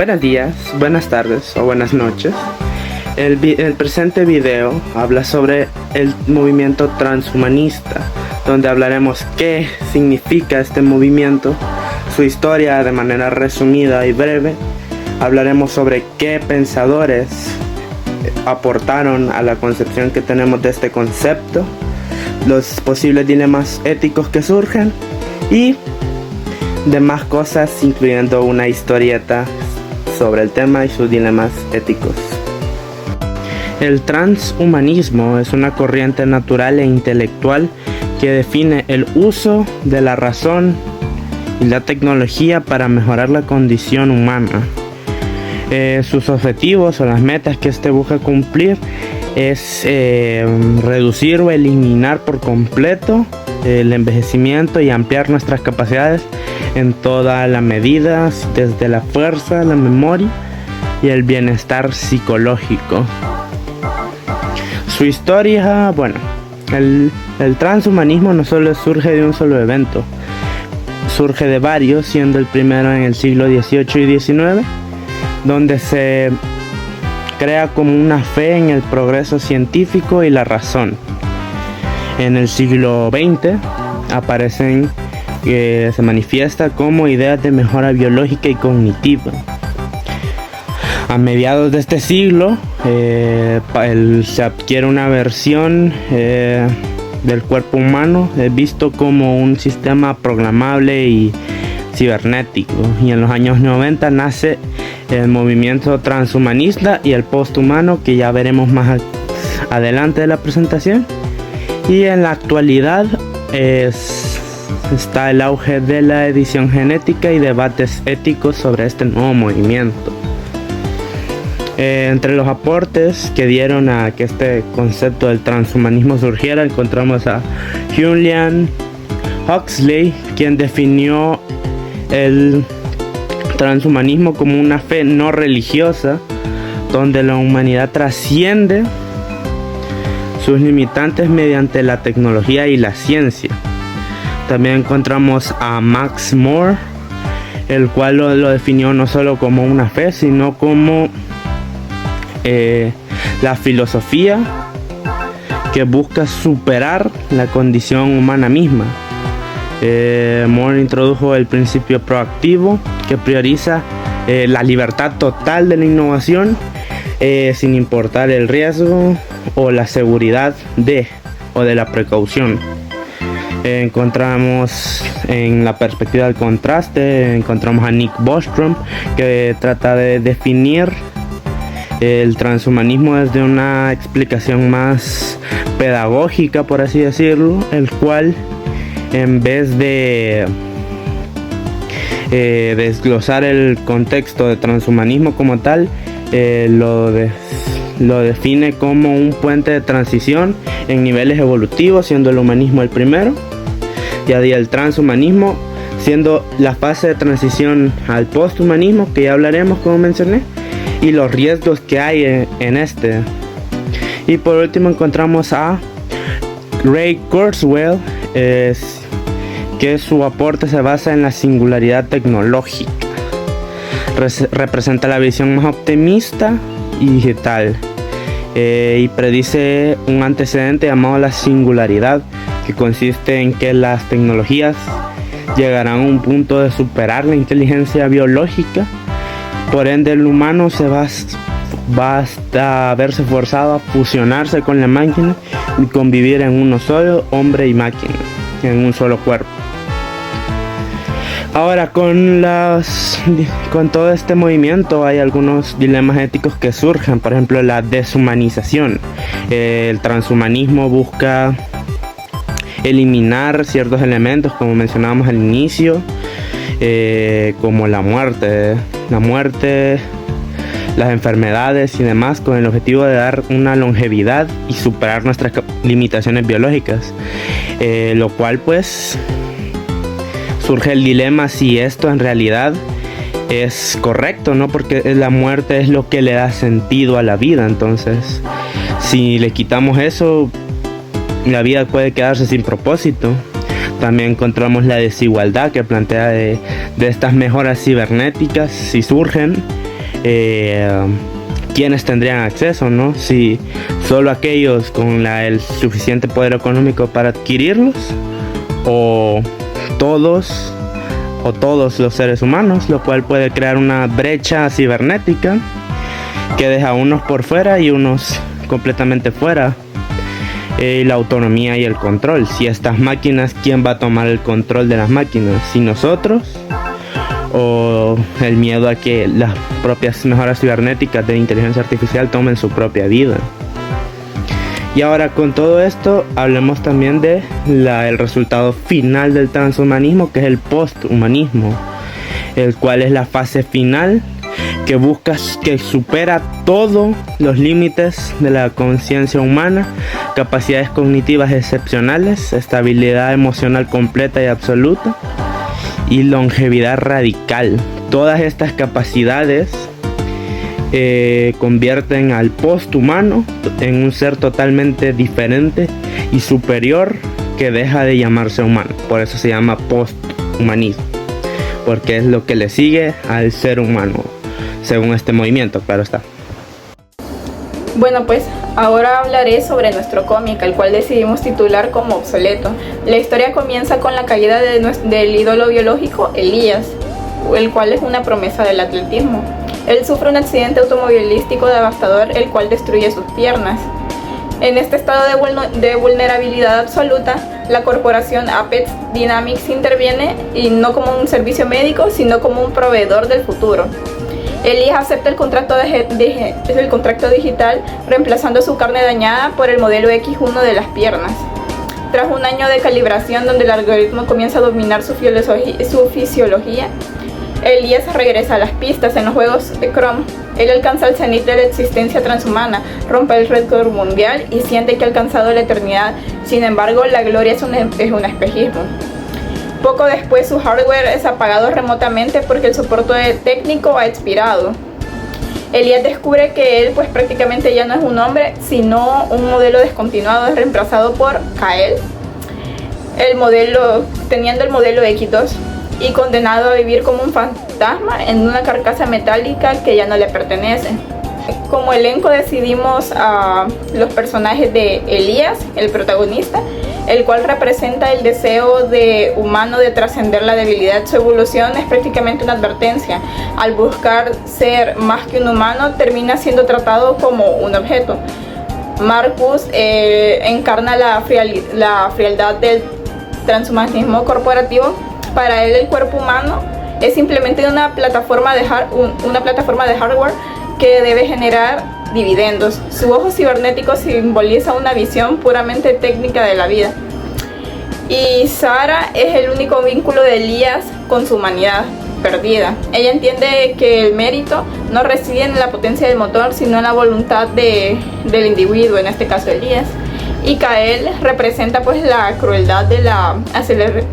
Buenos días, buenas tardes o buenas noches. El presente video habla sobre el movimiento transhumanista, donde hablaremos qué significa este movimiento, su historia de manera resumida y breve. Hablaremos sobre qué pensadores aportaron a la concepción que tenemos de este concepto, los posibles dilemas éticos que surgen y demás cosas, incluyendo una historieta sobre el tema y sus dilemas éticos. El transhumanismo es una corriente natural e intelectual que define el uso de la razón y la tecnología para mejorar la condición humana. Sus objetivos o las metas que busca cumplir es reducir o eliminar por completo el envejecimiento y ampliar nuestras capacidades en toda la medida, desde la fuerza, la memoria y el bienestar psicológico. Su historia, el transhumanismo no solo surge de un solo evento, surge de varios, siendo el primero en el siglo XVIII y XIX, donde se crea como una fe en el progreso científico y la razón. En el siglo XX aparecen se manifiesta como ideas de mejora biológica y cognitiva. A mediados de este siglo se adquiere una versión del cuerpo humano visto como un sistema programable y cibernético, y en los años 90 nace el movimiento transhumanista y el posthumano, que ya veremos más adelante de la presentación. Y en la actualidad está el auge de la edición genética y debates éticos sobre este nuevo movimiento. Entre los aportes que dieron a que este concepto del transhumanismo surgiera, encontramos a Julian Huxley, quien definió el transhumanismo como una fe no religiosa, donde la humanidad trasciende sus limitantes mediante la tecnología y la ciencia. También encontramos a Max More, el cual lo definió no solo como una fe, sino como la filosofía que busca superar la condición humana misma. More introdujo el principio proactivo, que prioriza la libertad total de la innovación, sin importar el riesgo o la seguridad de la precaución. Encontramos en la perspectiva del contraste, encontramos a Nick Bostrom, que trata de definir el transhumanismo desde una explicación más pedagógica, por así decirlo, el cual, en vez de desglosar el contexto de transhumanismo como tal, lo define como un puente de transición en niveles evolutivos, siendo el humanismo el primero, y el transhumanismo siendo la fase de transición al posthumanismo, que ya hablaremos, como mencioné, y los riesgos que hay en este. Y por último encontramos a Ray Kurzweil, que su aporte se basa en la singularidad tecnológica. Representa la visión más optimista y digital, y predice un antecedente llamado la singularidad, que consiste en que las tecnologías llegarán a un punto de superar la inteligencia biológica. Por ende, el humano va hasta verse forzado a fusionarse con la máquina y convivir en uno solo, hombre y máquina, en un solo cuerpo. Ahora, con todo este movimiento hay algunos dilemas éticos que surgen. Por ejemplo, la deshumanización. El transhumanismo busca eliminar ciertos elementos, como mencionábamos al inicio, como la muerte, las enfermedades y demás, con el objetivo de dar una longevidad y superar nuestras limitaciones biológicas, lo cual pues surge el dilema si esto en realidad es correcto, ¿no? Porque la muerte es lo que le da sentido a la vida. Entonces, si le quitamos eso, la vida puede quedarse sin propósito. También encontramos la desigualdad que plantea de estas mejoras cibernéticas, si surgen, ¿quiénes tendrían acceso, no? Si solo aquellos con el suficiente poder económico para adquirirlos, o todos los seres humanos, lo cual puede crear una brecha cibernética que deja a unos por fuera y unos completamente fuera. La autonomía y el control. Si estas máquinas, ¿quién va a tomar el control de las máquinas? ¿Si nosotros? ¿O el miedo a que las propias mejoras cibernéticas de inteligencia artificial tomen su propia vida? Y ahora, con todo esto, hablemos también de el resultado final del transhumanismo, que es el posthumanismo, el cual es la fase final que supera todos los límites de la conciencia humana, capacidades cognitivas excepcionales, estabilidad emocional completa y absoluta y longevidad radical. Todas estas capacidades convierten al posthumano en un ser totalmente diferente y superior, que deja de llamarse humano. Por eso se llama posthumanismo, porque es lo que le sigue al ser humano, según este movimiento, claro está. Bueno, pues ahora hablaré sobre nuestro cómic, el cual decidimos titular como Obsoleto. La historia comienza con la caída del ídolo biológico Elías, el cual es una promesa del atletismo. Él sufre un accidente automovilístico devastador, el cual destruye sus piernas. En este estado de vulnerabilidad absoluta, la corporación Apex Dynamics interviene, y no como un servicio médico, sino como un proveedor del futuro. Elías acepta el contrato digital, reemplazando su carne dañada por el modelo X1 de las piernas. Tras un año de calibración donde el algoritmo comienza a dominar su fisiología, Elías regresa a las pistas en los juegos Chrome. Él alcanza el cenit de la existencia transhumana, rompe el récord mundial y siente que ha alcanzado la eternidad. Sin embargo, la gloria es un espejismo. Poco después, su hardware es apagado remotamente porque el soporte técnico ha expirado. Elías descubre que él prácticamente ya no es un hombre, sino un modelo descontinuado, reemplazado por Kael, teniendo el modelo X2, y condenado a vivir como un fantasma en una carcasa metálica que ya no le pertenece. Como elenco decidimos a los personajes de Elías, el protagonista, el cual representa el deseo humano de trascender la debilidad. Su evolución es prácticamente una advertencia. Al buscar ser más que un humano, termina siendo tratado como un objeto. Marcus encarna la frialdad del transhumanismo corporativo. Para él, el cuerpo humano es simplemente una plataforma de hardware que debe generar dividendos. Su ojo cibernético simboliza una visión puramente técnica de la vida. Y Sara es el único vínculo de Elías con su humanidad perdida. Ella entiende que el mérito no reside en la potencia del motor, sino en la voluntad del individuo, en este caso Elías. Y Kael representa la crueldad de la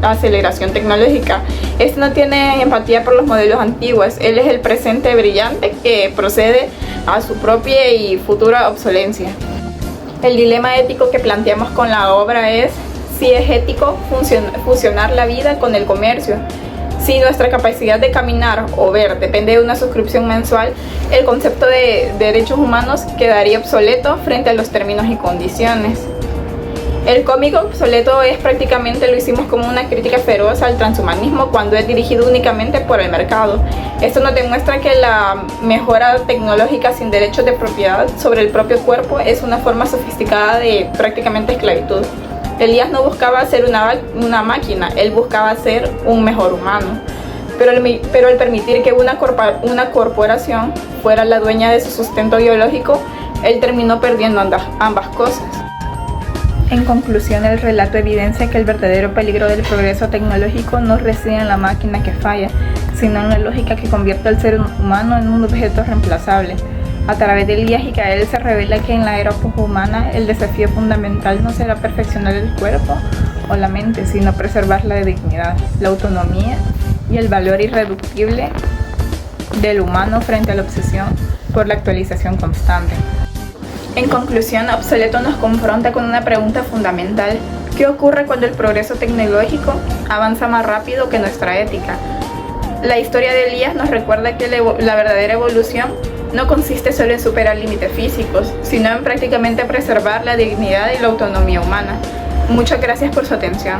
aceleración tecnológica. Este no tiene empatía por los modelos antiguos. Él es el presente brillante que procede a su propia y futura obsolencia. El dilema ético que planteamos con la obra es si es ético fusionar la vida con el comercio. Si nuestra capacidad de caminar o ver depende de una suscripción mensual, el concepto de derechos humanos quedaría obsoleto frente a los términos y condiciones. El cómic Obsoleto lo hicimos como una crítica feroz al transhumanismo cuando es dirigido únicamente por el mercado. Esto nos demuestra que la mejora tecnológica sin derechos de propiedad sobre el propio cuerpo es una forma sofisticada de prácticamente esclavitud. Elías no buscaba ser una máquina, él buscaba ser un mejor humano. Pero al permitir que una corporación fuera la dueña de su sustento biológico, él terminó perdiendo ambas cosas. En conclusión, el relato evidencia que el verdadero peligro del progreso tecnológico no reside en la máquina que falla, sino en la lógica que convierte al ser humano en un objeto reemplazable. A través de Elías y Kael se revela que en la era poshumana el desafío fundamental no será perfeccionar el cuerpo o la mente, sino preservar la dignidad, la autonomía y el valor irreductible del humano frente a la obsesión por la actualización constante. En conclusión, Obsoleto nos confronta con una pregunta fundamental: ¿qué ocurre cuando el progreso tecnológico avanza más rápido que nuestra ética? La historia de Elías nos recuerda que la verdadera evolución no consiste solo en superar límites físicos, sino en prácticamente preservar la dignidad y la autonomía humana. Muchas gracias por su atención.